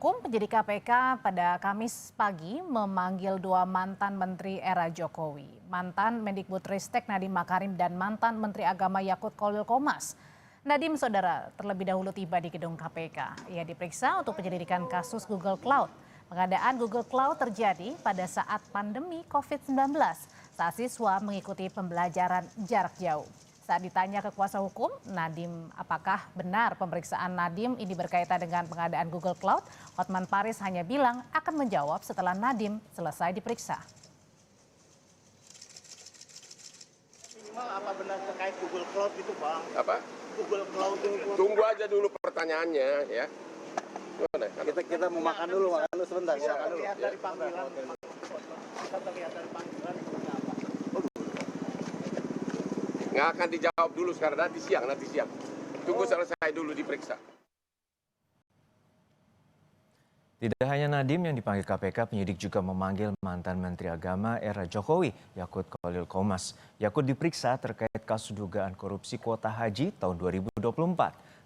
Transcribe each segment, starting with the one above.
Hukum penyidik KPK pada Kamis pagi memanggil dua mantan Menteri era Jokowi, mantan Mendikbudristek Nadiem Makarim dan mantan Menteri Agama Yakut Khalil Qomas. Nadiem, saudara, terlebih dahulu tiba di gedung KPK. Ia diperiksa untuk penyelidikan kasus Google Cloud. Pengadaan Google Cloud terjadi pada saat pandemi COVID-19, saat siswa mengikuti pembelajaran jarak jauh. Saat ditanya ke kuasa hukum, Nadiem, apakah benar pemeriksaan Nadiem ini berkaitan dengan pengadaan Google Cloud? Hotman Paris hanya bilang akan menjawab setelah Nadiem selesai diperiksa. Minimal apa benar terkait Google Cloud itu, Bang? Apa? Google Cloud itu. Tunggu aja dulu pertanyaannya ya. Gimana? Kita mau makan dulu sebentar. Bisa terlihat dari panggilan. Bisa terlihat dari panggilan. Nggak akan dijawab dulu sekarang, nanti siang. Tunggu selesai dulu diperiksa. Tidak hanya Nadiem yang dipanggil KPK, penyidik juga memanggil mantan Menteri Agama era Jokowi, Yakut Khalil Qomas. Yakut diperiksa terkait kasus dugaan korupsi kuota haji tahun 2024.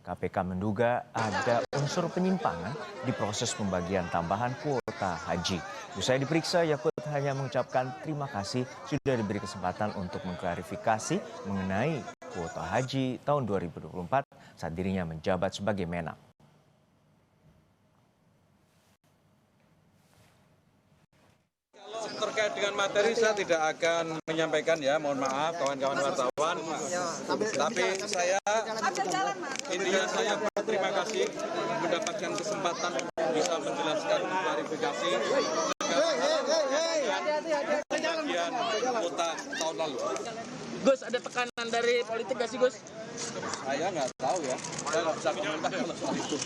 KPK menduga ada unsur penyimpangan di proses pembagian tambahan kuota haji. Usai diperiksa, Yakut hanya mengucapkan terima kasih sudah diberi kesempatan untuk mengklarifikasi mengenai kuota haji tahun 2024 saat dirinya menjabat sebagai Menag. Terkait dengan materi saya tidak akan menyampaikan ya, mohon maaf kawan-kawan wartawan. Tapi saya intinya saya berterima kasih mendapatkan kesempatan bisa menjelaskan klarifikasi bagian kuota tahun lalu. Gus, ada tekanan dari politik gak sih, Gus? Saya nggak tahu ya, saya nggak bisa komentar kalau soal itu.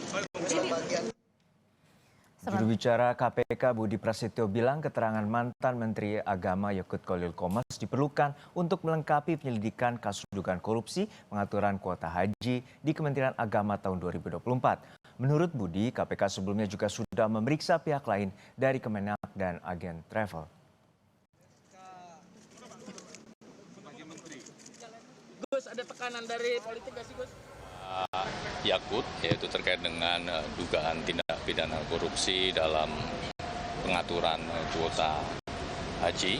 Juru bicara KPK Budi Prasetyo bilang keterangan mantan Menteri Agama Yakut Khalil Qomas diperlukan untuk melengkapi penyelidikan kasus dugaan korupsi pengaturan kuota haji di Kementerian Agama tahun 2024. Menurut Budi, KPK sebelumnya juga sudah memeriksa pihak lain dari Kemenak dan agen travel. Gus, ada tekanan dari politik gak sih, Gus? Yakut, yaitu terkait dengan dugaan tindak pidana korupsi dalam pengaturan kuota haji,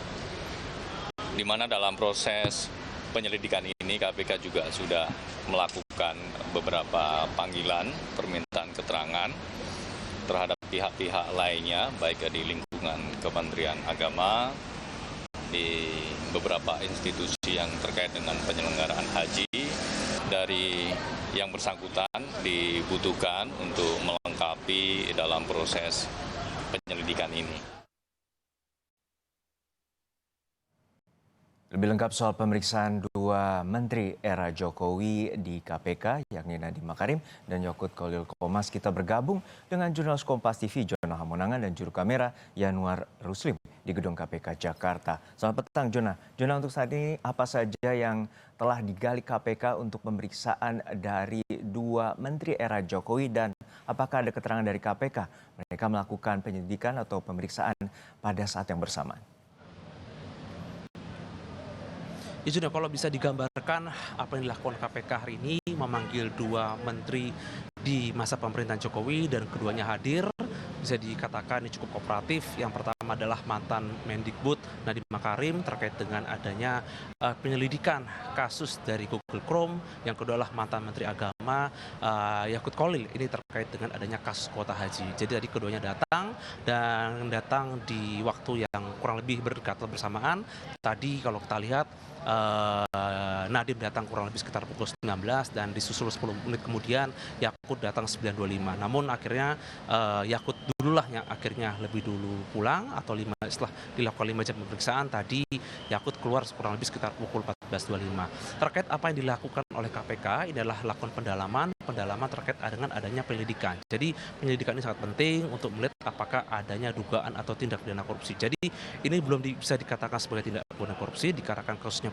di mana dalam proses penyelidikan ini KPK juga sudah melakukan beberapa panggilan permintaan keterangan terhadap pihak-pihak lainnya, baik di lingkungan Kementerian Agama, di beberapa institusi yang terkait dengan penyelenggaraan haji. Dari yang bersangkutan dibutuhkan untuk melengkapi dalam proses penyelidikan ini. Lebih lengkap soal pemeriksaan dua menteri era Jokowi di KPK, yakni Nadiem Makarim dan Yakut Khalil Qomas, kita bergabung dengan jurnalis Kompas TV Jona Hamonangan dan juru kamera Yanuar Ruslim di gedung KPK Jakarta. Selamat petang, Jona. Jona, untuk saat ini apa saja yang telah digali KPK untuk pemeriksaan dari dua menteri era Jokowi dan apakah ada keterangan dari KPK mereka melakukan penyelidikan atau pemeriksaan pada saat yang bersamaan? Ya sudah, kalau bisa digambarkan apa yang dilakukan KPK hari ini, memanggil dua menteri di masa pemerintahan Jokowi dan keduanya hadir, bisa dikatakan ini cukup kooperatif. Yang pertama adalah mantan Mendikbud Nadiem Makarim terkait dengan adanya penyelidikan kasus dari Google Chrome. Yang kedua adalah mantan Menteri Agama Yakut Khalil, ini terkait dengan adanya kasus kuota haji. Jadi tadi keduanya datang di waktu yang kurang lebih berdekatan bersamaan. Tadi kalau kita lihat Nadiem datang kurang lebih sekitar pukul 19 dan disusul 10 menit kemudian Yakut datang 9.25. Namun akhirnya Yakut dululah yang akhirnya lebih dulu pulang atau setelah dilakukan 5 jam pemeriksaan tadi Yakut keluar kurang lebih sekitar pukul 14.25. Terkait apa yang dilakukan oleh KPK, ini adalah lakukan pendalaman terkait dengan adanya penyelidikan. Jadi penyelidikan ini sangat penting untuk melihat apakah adanya dugaan atau tindak pidana korupsi. Jadi ini belum bisa dikatakan sebagai tindak pidana korupsi dikarenakan kasusnya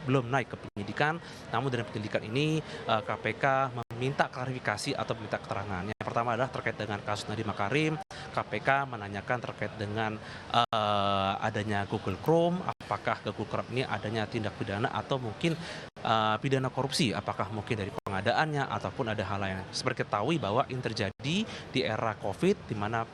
belum naik ke penyidikan. Namun dalam penyelidikan ini KPK meminta klarifikasi atau meminta keterangan. Yang pertama adalah terkait dengan kasus Nadiem Makarim. KPK menanyakan terkait dengan adanya Google Chrome, apakah Google Chrome ini adanya tindak pidana atau mungkin pidana korupsi, apakah mungkin dari pengadaannya ataupun ada hal lain. Seperti ketahui bahwa ini terjadi di era COVID, di mana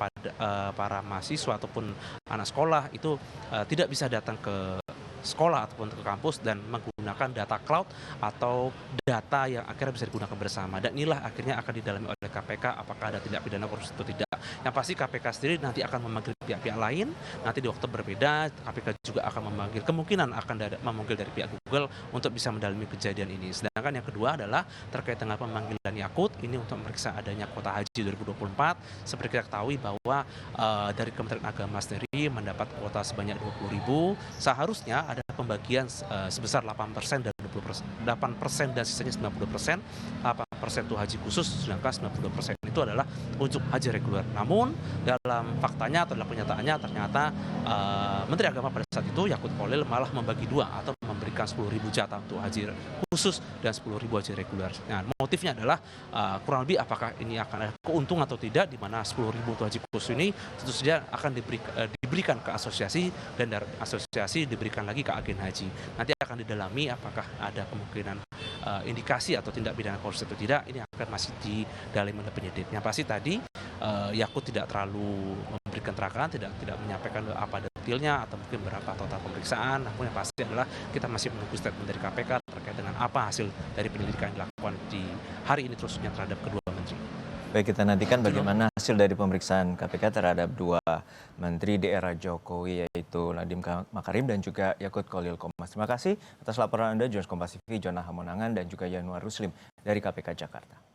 para mahasiswa ataupun anak sekolah itu tidak bisa datang ke sekolah ataupun ke kampus dan menggunakan data cloud atau data yang akhirnya bisa digunakan bersama. Dan inilah akhirnya akan didalami oleh KPK apakah ada tindak pidana korupsi atau tidak. Yang pasti KPK sendiri nanti akan memanggil pihak-pihak lain, nanti di waktu berbeda KPK juga akan memanggil, kemungkinan akan memanggil dari pihak Google untuk bisa mendalami kejadian ini. Sedangkan yang kedua adalah terkait dengan pemanggilan Yakut, ini untuk memeriksa adanya kuota haji 2024. Seperti kita ketahui bahwa dari Kementerian Agama sendiri mendapat kuota sebanyak 20.000, seharusnya ada pembagian sebesar 8% dan 8% dan sisanya 90%. 8% itu haji khusus, sedangkan 92% itu adalah untuk haji reguler. Namun dalam faktanya atau dalam kenyataannya ternyata Menteri Agama pada saat itu Yakut Kholil malah membagi dua atau memberikan 10.000 jatah untuk haji khusus dan 10.000 haji reguler. Nah, motifnya adalah kurang lebih apakah ini akan ada keuntungan atau tidak, di mana 10.000 untuk haji khusus ini tentu saja akan diberikan ke asosiasi dan dari asosiasi diberikan lagi ke agen haji. Nanti akan didalami apakah ada kemungkinan indikasi atau tindak pidana korupsi atau tidak, ini akan masih didalami oleh penyidik. Yang pasti tadi Yakut tidak terlalu memberikan keterangan, tidak menyampaikan apa detailnya atau mungkin berapa total pemeriksaan. Namun yang pasti adalah kita masih menunggu statement dari KPK terkait dengan apa hasil dari penyelidikan yang dilakukan di hari ini terusnya terhadap kedua menteri. Baik, kita nantikan bagaimana hasil dari pemeriksaan KPK terhadap dua menteri di era Jokowi, yaitu Nadiem Makarim dan juga Yakut Kholil Komas. Terima kasih atas laporan Anda, Jurnalis Kompas TV, Jona Hamonangan dan juga Yanuar Ruslim dari KPK Jakarta.